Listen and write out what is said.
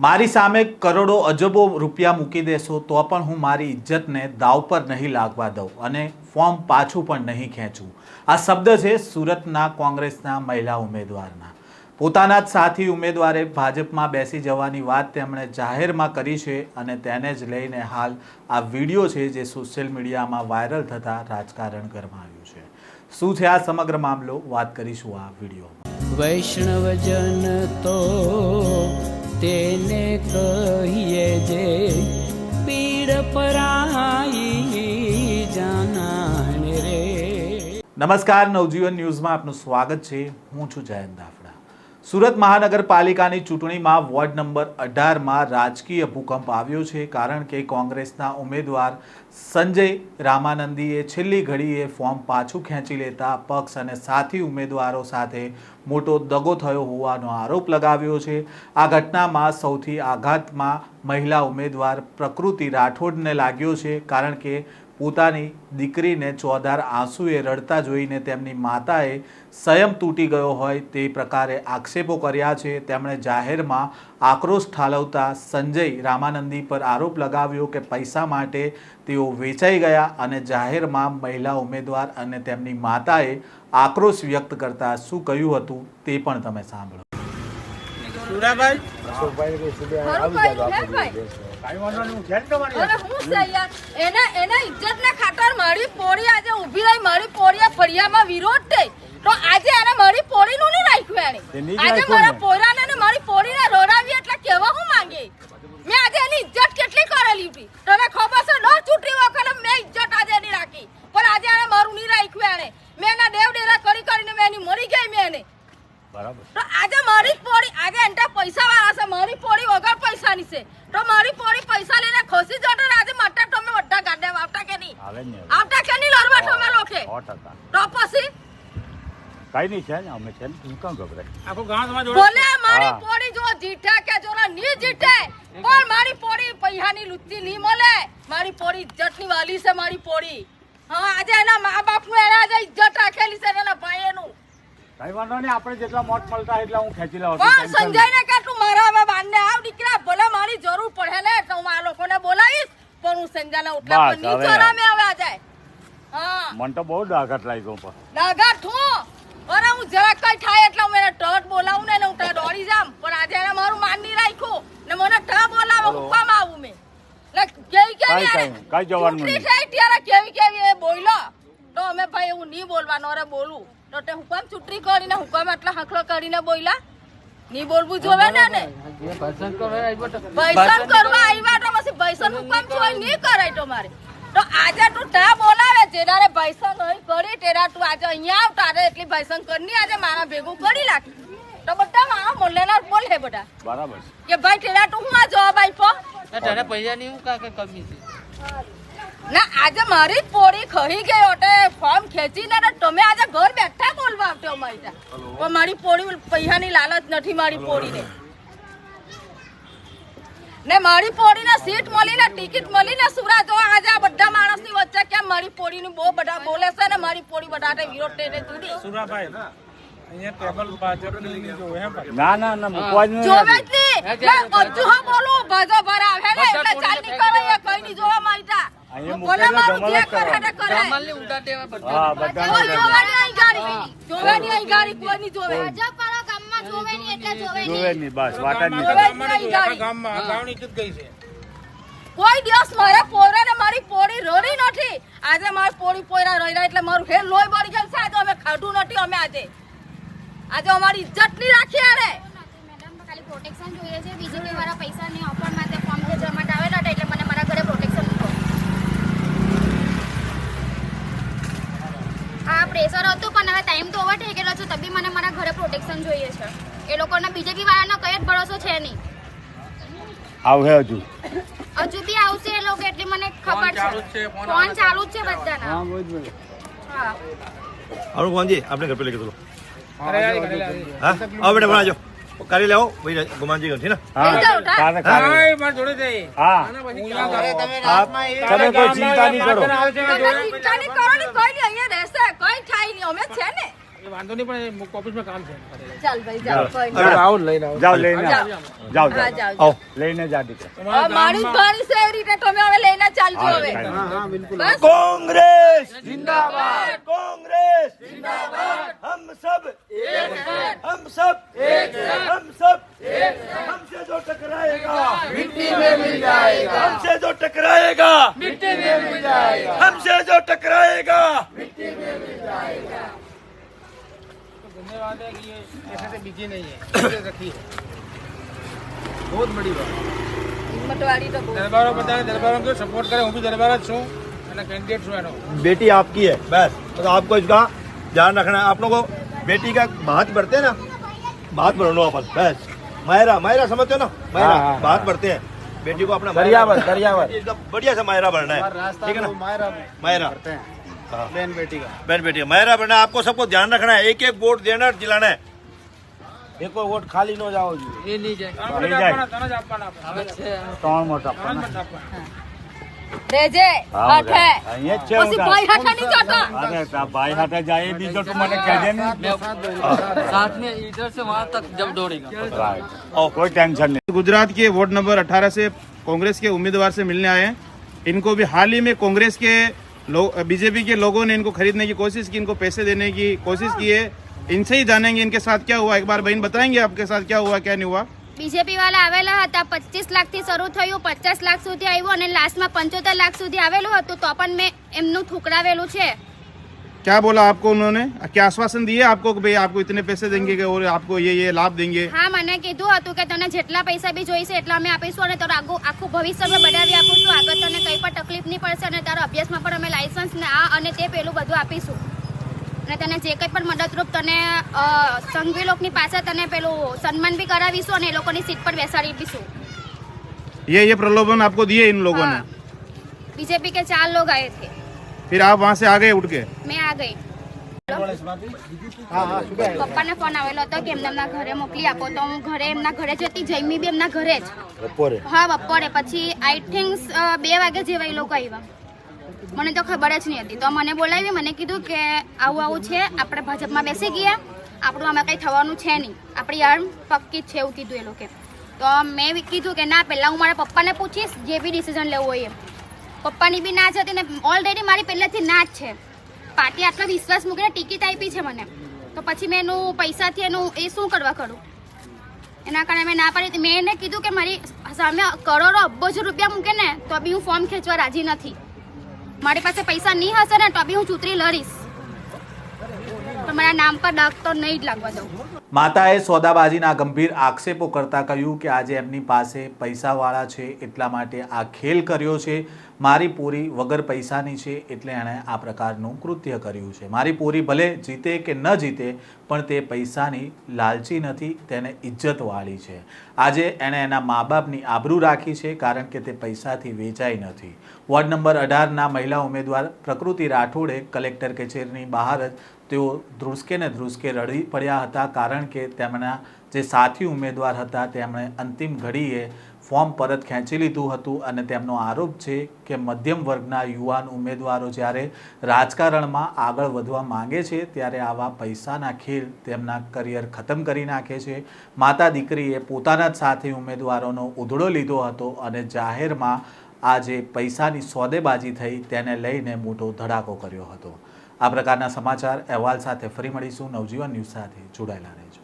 મારી સામે કરોડો અજબો રૂપિયા મૂકી દેશો તો પણ હું મારી ઇજ્જતને દાવ પર નહીં લાગવા દઉં અને ફોર્મ પાછું પણ નહીં ખેંચું. આ શબ્દ છે સુરતના કોંગ્રેસના મહિલા ઉમેદવારના. પોતાના જ સાથી ઉમેદવારે ભાજપમાં બેસી જવાની વાત તેમણે જાહેરમાં કરી છે અને તેને જ લઈને હાલ આ વિડીયો છે જે સોશિયલ મીડિયામાં વાયરલ થતાં રાજકારણ ગરમાયું છે. શું છે આ સમગ્ર મામલો, વાત કરીશું આ વિડીયોમાં. વૈષ્ણવજન તો તેને કહીએ જે પીડ પરાઈ જાનાને રે. નમસ્કાર, નવજીવન ન્યૂઝમાં આપનું સ્વાગત છે. હું છું જયંત દાફડા. સુરત મહાનગરપાલિકાની ચૂંટણીમાં વોર્ડ નંબર 18માં રાજકીય ભૂકંપ આવ્યો છે, કારણ કે કોંગ્રેસના ઉમેદવાર સંજય રામાનંદીએ છેલ્લી ઘડીએ ફોર્મ પાછું ખેંચી લેતા પક્ષ અને સાથી ઉમેદવારો સાથે મોટો દગો થયો હોવાનો આરોપ લગાવ્યો છે. આ ઘટનામાં સૌથી આઘાતમાં મહિલા ઉમેદવાર પ્રકૃતિ રાઠોડને લાગ્યો છે, કારણ કે પોતાની દીકરીને ચોધાર આંસુએ રડતા જોઈને તેમની માતાએ સંયમ તૂટી ગયો હોય તે પ્રકારે આક્ષેપો કર્યા છે. તેમણે જાહેરમાં આક્રોશ ઠાલવતા સંજય રામાનંદી પર આરોપ લગાવ્યો કે પૈસા માટે તેઓ વેચાઈ ગયા અને જાહેરમાં મહિલા ઉમેદવાર અને તેમની માતાએ આક્રોશ વ્યક્ત કરતા શું કહ્યું હતું તે પણ તમે સાંભળો. વિરોધ થઈ તો આજે એને મારી પોળી નું નહીં રાખ્યું. એને આજે મારા પોરાને ને મારી પોળીને રોડાવી એટલે કેવા હું માંગે. મેં આજે એની ઇજ્જત કેટલી કરેલી હતી તમે ખબર છે. ન ચૂંટણી વખતે મેં ઇજ્જત આજે એની રાખી, પણ આજે એને મારું નહીં રાખ્યું. એને મેં એના દેવ ડેરા કરીને મેં એની મરી ગઈ. મેં એને બરાબર તો આજે મારી પોળી આજે એન્ટા પૈસા વાળા છે, મારી પોળી વગર પૈસાની છે. તો મારી પોળી પૈસા લઈને ખોસી જતો આજે માટે તમે બધા ગાડે આવતા કે નહીં આવતા કે નહીં લડવા તમે લોકે તો પછી કઈ નહીં છે ને અમે છે ને હું કામ ગભરાય આખો ગામ તમાર જોડે બોલે મારી પોળી જો જીઠે કે જોરા ની જીઠે પણ મારી પોળી પૈસાની લુચ્ચી ની મળે. મારી પોળી ઇજ્જતની વાલી છે. મારી પોળી હા આજે એના મા બાપનું એને આજે ઇજ્જત રાખેલી છે એના ભાઈનું. કઈ વાંધો નહીં, આપણે જેટલા મોટ મળતા એટલા હું ખેંચી લઉં. સંજયને કે તું મારા હવે બાંધને આવ દીકરા, ભલે મારી જરૂર પડે ને તો હું આ લોકોને બોલાવીશ, પણ હું સંજયને ઉઠલા પર ની ચોરા મે આવે આજે. હા મન તો બહુ ડાઘાટ લાગ્યો પણ ડાઘાટ હું અરે હું જરા કઈ થાય એટલે હું એને ટટ બોલાવું ને હું ટટ દોડી જામ, પણ આજે એને મારું માન નહીં રાખ્યું ને મને ટ બોલાવો હું કામ આવું. મેં કઈ જવાનું નહીં ત્યારે કેવી એ બોલ્યો તો અમે ભાઈ હું નહીં બોલવાનો. અરે બોલું તો તે હુકમ ચૂંટણી કરીને હુકમ એટલા હખલો કરીને બોલ્યા નહીં બોલવું જોવે ને ભાઈસન કરવા આવ્યા તો પછી ભાઈસન હુકમ જોઈ નહીં કરાય તો મારે. તો આજે તું તા બોલાવે જેનારે ભાઈસન હોય કરી તેરા તું આજે અહીંયા આવ તારે એટલી ભાઈસન કરની આજે મારા ભેગું કરી નાખ. તો બધા મારા મોલ્લેના બોલે બધા બરાબર કે ભાઈ તેરા તું હું આ જવાબ આપ્યો તારે પૈસા ની હું કાકે કમી છે ના. આજે મારી જ પોળી ખરી ગઈ એટલે ફોર્મ ખેંચીને તમે આજે ઘર બેઠા બોલવા આવતો અમારી પણ મારી પોળી પૈસાની લાલચ નથી. મારી પોળીને ને મારી પોળીને સીટ મળીને ટિકિટ મળીને સુરા જો આજે આ બધા માણસની વચ્ચે કેમ મારી પોળીની બહુ બધા બોલે છે ને મારી પોળી બધા વિરોધ થઈને જુદી સુરાભાઈ અહીંયા ટેબલ ભાજપની જોવે હે ભાઈ. ના ના ના મૂકવા જ નહીં. જોવે જ નહીં. બધું હા બોલું ભાજો ભર આવે ને એટલે ચાલ નીકળે એ કઈ નહીં જોવા માંગતા. અહીંયા મૂકે તો ધમલ જ કરવા. કમલ ની ઉડા દેવા બધા હા બધા કોઈ જોવાની અહીં ગાડી જોવે નહીં. અહીં ગાડી કોઈ નહીં જોવે. જોવે નહીં, બસ વાત જ નહીં. આખા ગામમાં ગામની ઇજ્જત ગઈ છે. કોઈ દિવસ મારા પોરાને મારી પોળી રડી નથી. આજે મારી પોળી પોરા રહી એટલે મારું હે લોહી બળી ગયું છે. આજે અમે ખાધું નથી. અમે આજે અમારી ઇજ્જત નહીં રાખી. અરે મેડમ ખાલી પ્રોટેક્શન જોઈએ છે. બીજેપી વાળા પૈસાની ઓફર માટે ફોર્મ ખેંચવા માટે આવેલા હતા એટલે મને મારા ઘરે પ્રોટેક્શન મૂકો. હા પ્રેશર હતું પણ હવે ટાઈમ તો ઓવર થઈ ગયેલો છે તબી મને મારા ઘરે પ્રોટેક્શન જોઈએ છે. એ લોકોને બીજેપી વાળાનો કઈ જ ભરોસો છે નહીં. આવે હજુ બી આવશે એ લોકો એટલી મને ખબર છે. ફોન ચાલુ જ છે બધાના. હા બોલ બોલ. હા और कौन जी आपने घर पे लेके चलो અરે યાર ઘરે हाँ आओ बेटा बना जाओ કરી લેવો ભાઈ ગુમાન जी थी ना હા કાલે કાલે હાય માર જોડે જઈ હા અહીંયા ઘરે તમે તમે કોઈ ચિંતા નહીં કરો. તમે ચિંતા નહીં કરો ને. કોઈ નહીં અહીંયા રહેશે. કોઈ થાય નહીં. અમે છે ને એ વાંધો નહીં પણ ઓફિસમાં કામ છે ચાલ ભાઈ જાઓ કોઈ નહીં. આવો લઈને આવો જાઓ લઈને જાઓ. જાઓ હા, જાઓ જાઓ. લઈને જા દીકરા હવે મારી જ ભાણી છે એવી રીતે તમે હવે લઈને ચાલજો હવે હા બિલકુલ બસ कांग्रेस जिंदाबाद कांग्रेस जिंदाबाद हम सब एक हैं हम सब एक हैं हम सब एक हैं हमसे जो टकराएगा मिट्टी में मिल जाएगा हमसे जो टकराएगा मिट्टी में मिल जाएगा हमसे जो टकराएगा धन्यवाद है कि ये ऐसे से बीजे नहीं है ऐसे रखी है बहुत बड़ी बात હિંમતવાળી તો બહુ. दरबारों बताए दरबारों को सपोर्ट करे હું બી દરબાર જ છું અને કેન્ડિડેટ છું એનો बेटी आपकी है बस तो आपको इसका ध्यान रखना है आप लोगों को बेटी का हाथ बढ़ते हैं ना हाथ बढ़ो अपन बस मायरा मायरा समझते हो ना मायरा हाँ, हाथ बढ़ते हैं बेटी को अपना दरियावर दरियावर इसका बढ़िया से मायरा बढ़ना है रास्ता ठीक है ना मायरा मायरा करते हैं हाँ। बहन बेटी का बहन बेटी मायरा बढ़ना है आपको सबको ध्यान रखना है एक एक वोट देना दिलाना है एक वोट खाली न जाओ जी એ નહીં જાય તને જ આપવાના તને જ આપવાના હવે છે ત્રણ મોટા તને જ આપવાના રેજે હાથે અહીંયા જ છે પછી ભાઈ હાથે નહીં જતો અરે ભાઈ હાથે જાય બીજો તું મને કહેજે ને साथ में इधर से वहाँ तक जब दौड़ेगा और कोई टेंशन नहीं गुजरात के वार्ड नंबर 18 से कांग्रेस के उम्मीदवार से मिलने आए हैं इनको भी हाल ही में कांग्रेस के बीजेपी के लोगों ने इनको खरीदने की कोशिश की इनको पैसे देने की कोशिश की है इनसे ही जानेंगे इनके साथ क्या हुआ एक बार बहन बताएंगे आपके साथ क्या हुआ क्या नहीं हुआ બીજેપી વાળા આવેલા હતા 25 લાખથી શરૂ થયું 50 લાખ સુધી આવ્યું અને લાસ્ટમાં 75 લાખ સુધી આવેલું હતું તો પણ મેં એમનું ઠુકરાવેલું છે क्या बोला आपको उन्होंने क्या आश्वासन दिए आपको कि भाई आपको इतने पैसे देंगे कि और आपको ये लाभ देंगे હા મને કીધું હતું કે તને જેટલા પૈસા બી જોઈશે એટલા અમે આપીશું અને તારું આખું ભવિષ્ય અમે બનાવી આપીશું આગળ તને કંઈ પણ તકલીફ નહીં પડશે અને તારા અભ્યાસમાં પણ અમે લાયસન્સ ને આ અને તે પેલું બધું આપીશું અને તને જે કંઈ પણ મદદરૂપ તને સંઘવી લોકની પાસે તને પેલું સન્માન બી કરાવીશું અને એ લોકોની સીટ પર બેસાડી આપીશું ये प्रलोभन आपको दिए इन लोगों ने बीजेपी के 4 लोग आए थे फिर आप वहाँ से आ गए उठ के मैं आ गई પપ્પાને ફોન આવેલો હતો કે એમને એમના ઘરે મોકલી આપો તો હું ઘરે એમના ઘરે જતી જઈમી બી એમના ઘરે જ હા બપોરે પછી આઈ થિંક 2 વાગે જેવા એ લોકો આવ્યા મને તો ખબર જ નહીં હતી તો મને બોલાવી મને કીધું કે આવું આવું છે આપણે ભાજપમાં બેસી ગયા આપણું આમાં કંઈ થવાનું છે નહીં આપણી આર્મ પક્કી જ છે એવું કીધું એ લોકોએ તો મેં કીધું કે ના પહેલાં હું મારા પપ્પાને પૂછીશ જે બી ડિસિઝન લેવું હોય એ પપ્પાની બી ના જ હતી ને ઓલરેડી મારી પહેલેથી ના જ છે પાર્ટી આટલો વિશ્વાસ મૂકીને ટિકિટ આપી છે મને તો પછી મેં એનું પૈસાથી એનું એ શું કરવા કરું એના કારણે મેં ના પાડી મેં એને કીધું કે મારી સામે કરોડો અબજો રૂપિયા મૂકે ને તો બી હું ફોર્મ ખેંચવા રાજી નથી મારી પાસે પૈસા નહીં હશે ને તો બી હું ચૂંટણી લડીશ પણ મારા નામ પર દાગ તો નહીં જ લાગવા દઉં માતાએ સોદાબાજીના ગંભીર આક્ષેપો કરતા કહ્યું કે આજે એમની પાસે પૈસાવાળા છે એટલા માટે આ ખેલ કર્યો છે મારી પૂરી વગર પૈસાની છે એટલે એણે આ પ્રકારનું કૃત્ય કર્યું છે મારી પૂરી ભલે જીતે કે ન જીતે પણ તે પૈસાની લાલચી નથી તેને ઇજ્જતવાળી છે આજે એણે એના મા બાપની આબરૂ રાખી છે કારણ કે તે પૈસાથી વેચાઈ નથી વોર્ડ નંબર 18ના મહિલા ઉમેદવાર પ્રકૃતિ રાઠોડે કલેક્ટર કચેરીની બહાર જ તેઓ ધ્રુસકે ને ધ્રુસકે રડી પડ્યા હતા કારણ કે તેમના જે સાથી ઉમેદવાર હતા તેમણે અંતિમ ઘડીએ ફોર્મ પરત ખેંચી લીધું હતું અને તેમનો આરોપ છે કે મધ્યમ વર્ગના યુવાન ઉમેદવારો જ્યારે રાજકારણમાં આગળ વધવા માંગે છે ત્યારે આવા પૈસાના ખેલ તેમના કરિયર ખતમ કરી નાખે છે માતા દીકરીએ પોતાના જ સાથી ઉમેદવારોનો ઉધડો લીધો હતો અને જાહેરમાં આ જે પૈસાની સોદેબાજી થઈ તેને લઈને મોટો ધડાકો કર્યો હતો આ પ્રકારના સમાચાર અહેવાલ સાથે ફરી મળીશું નવજીવન ન્યૂઝ સાથે જોડાયેલા રહેજો